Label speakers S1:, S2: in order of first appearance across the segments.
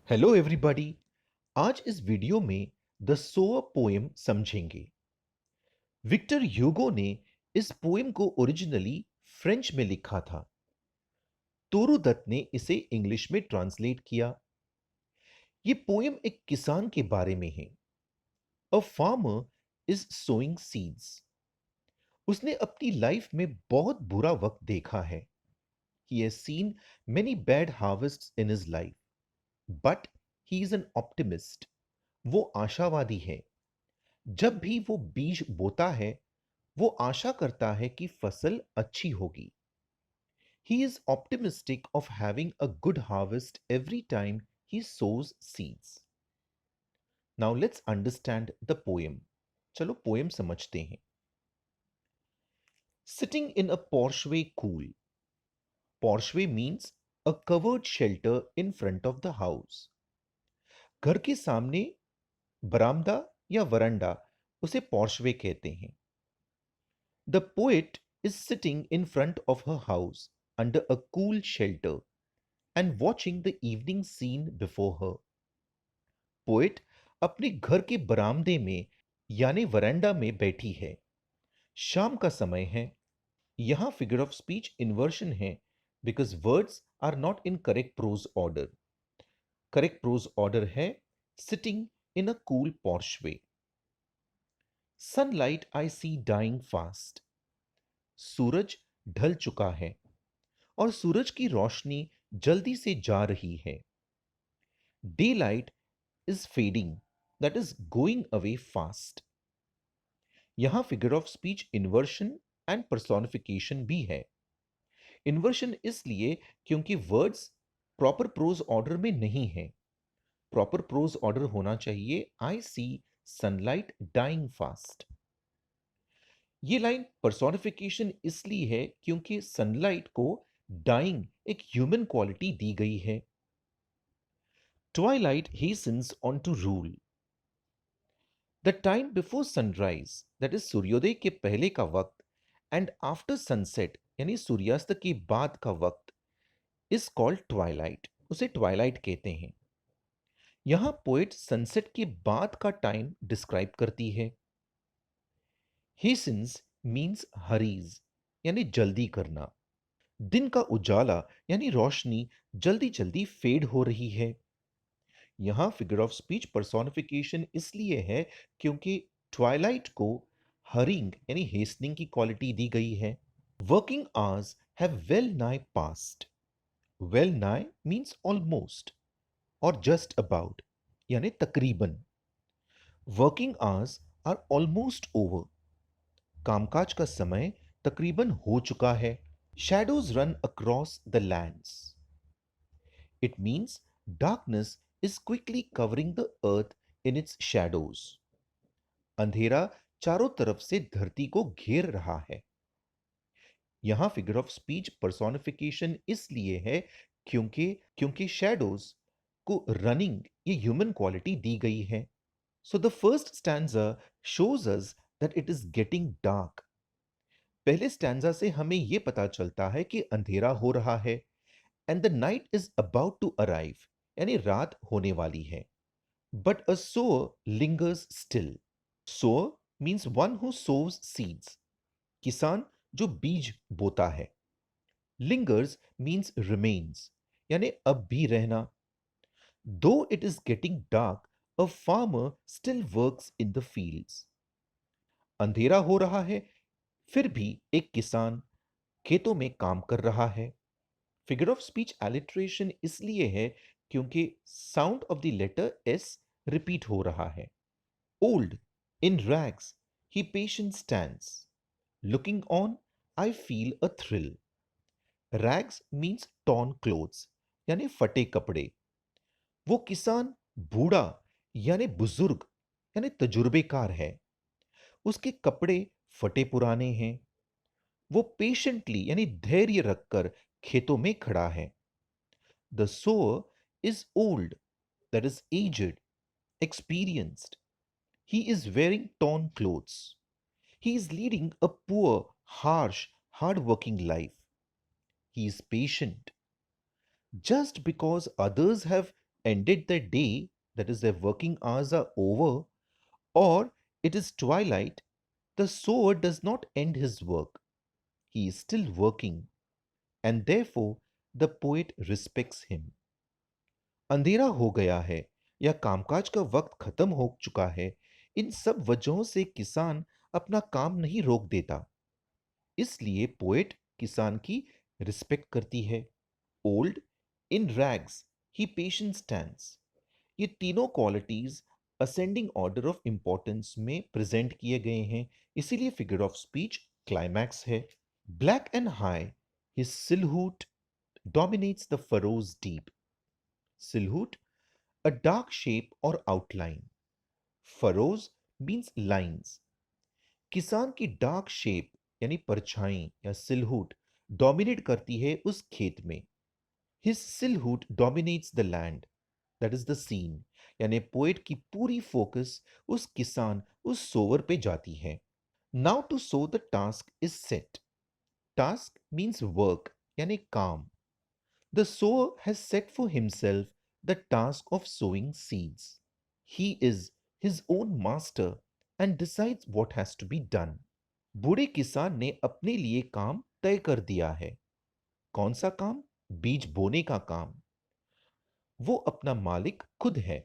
S1: Hello everybody. आज इस video में द सोअर पोएम समझेंगे। विक्टर ह्यूगो ने इस पोएम को ओरिजिनली फ्रेंच में लिखा था। तोरू दत्त ने इसे इंग्लिश में ट्रांसलेट किया। ये पोएम एक किसान के बारे में है। A farmer is sowing seeds. उसने अपनी लाइफ में बहुत बुरा वक्त देखा है। He has seen many bad harvests in his life, but he is an optimist. वो आशावादी है। जब भी वो बीज बोता है, वो आशा करता है कि फसल अच्छी होगी। He is optimistic of having a good harvest every time he sows seeds. Now let's understand the poem. चलो पोएम समझते हैं। Sitting in a porchway cool. Porchway means a covered shelter in front of the house. घर के सामने बरामदा या veranda, उसे पोर्चवे कहते हैं। The poet is sitting in front of her house under a cool shelter and watching the evening scene before her. Poet अपने घर के बरामदे में यानी वरांडा में बैठी है। शाम का समय है। यहां फिगर ऑफ स्पीच इन्वर्शन है because words are not in correct prose order. Correct prose order है sitting in a cool porch way. Sunlight I see dying fast. सूरज ढल चुका है और सूरज की रोशनी जल्दी से जा रही है। Daylight is fading, that is going away fast. यहां figure of speech inversion and personification भी है। इन्वर्शन इसलिए क्योंकि वर्ड्स प्रॉपर प्रोज ऑर्डर में नहीं है। प्रॉपर प्रोज ऑर्डर होना चाहिए आई सी सनलाइट डाइंग फास्ट। ये लाइन पर्सोनिफिकेशन इसलिए है क्योंकि सनलाइट को डाइंग एक ह्यूमन क्वालिटी दी गई है। Twilight hastens on to rule. The time before sunrise, that is सूर्योदय के पहले का वक्त, एंड आफ्टर सनसेट यानी सूर्यास्त के बाद का वक्त, इज कॉल्ड ट्वाइलाइट, उसे ट्वाइलाइट कहते हैं। यहां पोएट सनसेट के बाद का टाइम डिस्क्राइब करती है। हेस्टन्स मीन्स हरीज यानी जल्दी करना। दिन का उजाला यानी रोशनी जल्दी जल्दी फेड हो रही है। यहां फिगर ऑफ स्पीच पर्सोनिफिकेशन इसलिए है क्योंकि ट्वाइलाइट को हरिंग यानी हेस्टनिंग की क्वालिटी दी गई है। Working hours have well nigh past. Well nigh means almost और जस्ट अबाउट यानी तकरीबन। Working hours are almost over. कामकाज का समय तकरीबन हो चुका है। Shadows run across the lands. It means darkness is quickly covering the earth in its shadows. अंधेरा चारों तरफ से धरती को घेर रहा है। यहां फिगर ऑफ स्पीच पर्सोनिफिकेशन इसलिए है क्योंकि क्योंकि शैडोज को रनिंग ये ह्यूमन क्वालिटी दी गई है। So the first stanza shows us that it is getting dark. पहले स्टैंजा से हमें यह पता चलता है कि अंधेरा हो रहा है and the night is about to arrive यानी रात होने वाली है। But a sower lingers still. Sower means one who sows seeds, किसान जो बीज बोता है। लिंगर्स मीन्स रिमेन्स यानी अब भी रहना। दो it is getting dark, a farmer still works in the fields. अंधेरा हो रहा है फिर भी एक किसान खेतों में काम कर रहा है। फिगर ऑफ स्पीच एलिट्रेशन इसलिए है क्योंकि sound of the letter S repeat हो रहा है। Old in rags he patient stands. Looking on I feel a thrill. Rags means torn clothes यानी फटे कपड़े। वो किसान बूढ़ा यानी बुजुर्ग यानी तजुर्बेकार है। उसके कपड़े फटे पुराने हैं। वो पेशेंटली यानी धैर्य रखकर खेतों में खड़ा है। The sower is old, that is aged, experienced. He is wearing torn clothes. He is leading a poor, harsh, hard-working life. He is patient. Just because others have ended the day, that is, their working hours are over, or it is twilight, the sower does not end his work. He is still working, and therefore the poet respects him. अंधेरा हो गया है या कामकाज का वक्त खत्म हो चुका है, इन सब वजहों से किसान अपना काम नहीं रोक देता। इसलिए पोएट किसान की रिस्पेक्ट करती है। Old, in rags, he patient stands. ये तीनों qualities ascending order of importance में प्रेजेंट किए गए हैं, इसीलिए फिगर ऑफ स्पीच क्लाइमैक्स है। Black and high, his silhouette dominates the furrows deep. Silhouette, a dark shape or outline. Furrows means lines. किसान की डार्क शेप यानी परछाई या सिलहूट डोमिनेट करती है उस खेत में। His silhouette dominates the land, that is the scene, यानी पोएट की पूरी फोकस उस किसान, उस सोवर पे जाती है। Now to sow the task is set. Task means work यानी काम। The sower has set for himself the task of sowing seeds. He is his own master and decides what has to be done. बूढ़े किसान ने अपने लिए काम तय कर दिया है। कौन सा काम? बीज बोने का काम। वो अपना मालिक खुद है।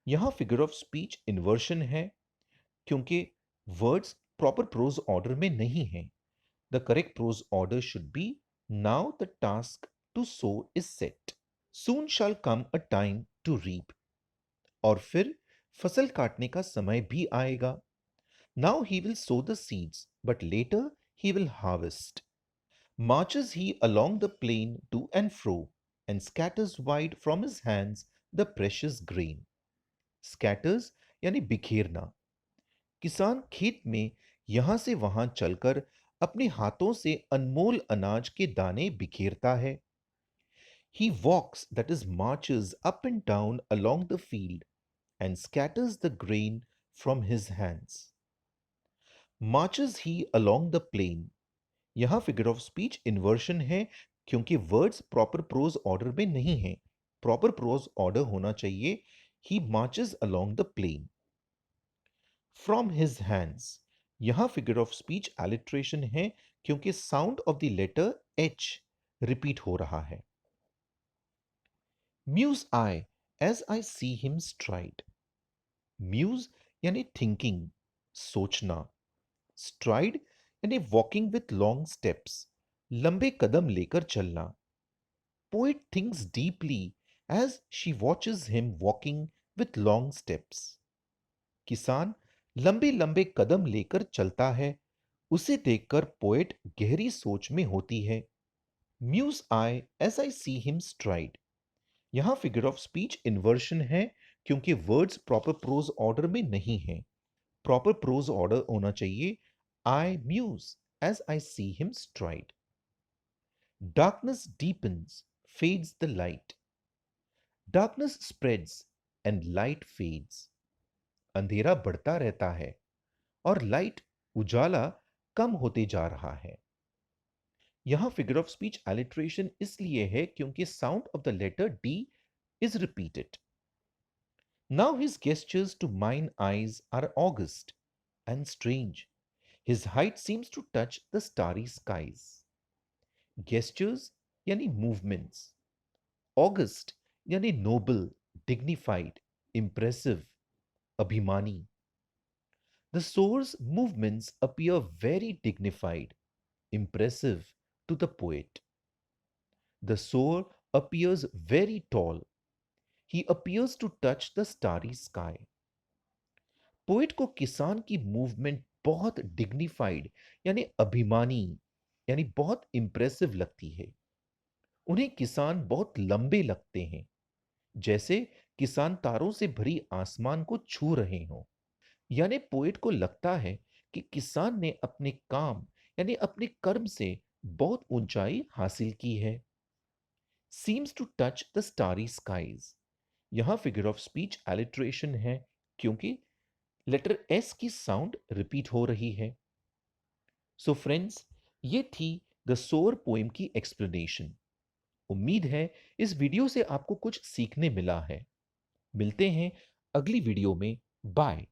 S1: यहां फिगर ऑफ स्पीच इन्वर्शन है क्योंकि वर्ड्स प्रॉपर प्रोज ऑर्डर में नहीं है। The correct prose order should be now the task to sow is set. Soon shall come a time to reap. और फिर फसल काटने का समय भी आएगा। Now he will sow the seeds but later he will harvest. Marches he along the plain to and fro, and scatters wide from his hands the precious grain. Scatters यानी बिखेरना। किसान खेत में यहां से वहां चलकर अपने हाथों से अनमोल अनाज के दाने बिखेरता है। He walks, that is, marches up and down along the field and scatters the grain from his hands. Marches he along the plain, यहां फिगर ऑफ स्पीच इन्वर्शन है क्योंकि वर्ड्स प्रॉपर प्रोज ऑर्डर में नहीं है। Proper pros order होना चाहिए ही marches along the plain. From his hands, यहां फिगर ऑफ स्पीच एलिट्रेशन है क्योंकि sound of the letter H repeat हो रहा है। Muse I as I see him stride. Muse यानी थिंकिंग, सोचना। स्ट्राइड यानी वॉकिंग विथ लॉन्ग स्टेप्स, लंबे कदम लेकर चलना। Poet thinks deeply as she watches him walking with long steps. किसान लंबे लंबे कदम लेकर चलता है, उसे देखकर पोएट गहरी सोच में होती है। Muse I as I see him stride, यहां फिगर ऑफ स्पीच इन्वर्शन है क्योंकि वर्ड्स प्रॉपर प्रोज ऑर्डर में नहीं है। प्रॉपर प्रोज ऑर्डर होना चाहिए I muse as I see him stride. Darkness deepens, fades the light. Darkness spreads and light fades. अंधेरा बढ़ता रहता है और लाइट, उजाला, कम होते जा रहा है। यहां फिगर ऑफ स्पीच एलिट्रेशन इसलिए है क्योंकि sound of the letter D is repeated. Now his gestures to mine eyes are august and strange. His height seems to touch the starry skies. Gestures यानी movements. August यानी Nobel, dignified, impressive, अभिमानी। The source movements appear very dignified, impressive to the poet. The sower appears very tall. He appears to touch the starry sky. Poet को किसान की movement बहुत dignified यानी अभिमानी, यानी बहुत इंप्रेसिव लगती है। उन्हें किसान बहुत लंबे लगते हैं, जैसे किसान तारों से भरी आसमान को छू रहे हों। यानी पोएट को लगता है कि किसान ने अपने काम यानी अपने कर्म से बहुत ऊंचाई हासिल की है। Seems to touch the starry skies, यहां फिगर ऑफ स्पीच एलिट्रेशन है क्योंकि लेटर एस की साउंड रिपीट हो रही है। सो फ्रेंड्स, ये थी द सोअर पोएम की एक्सप्लेनेशन। उम्मीद है इस वीडियो से आपको कुछ सीखने मिला है। मिलते हैं अगली वीडियो में। बाय।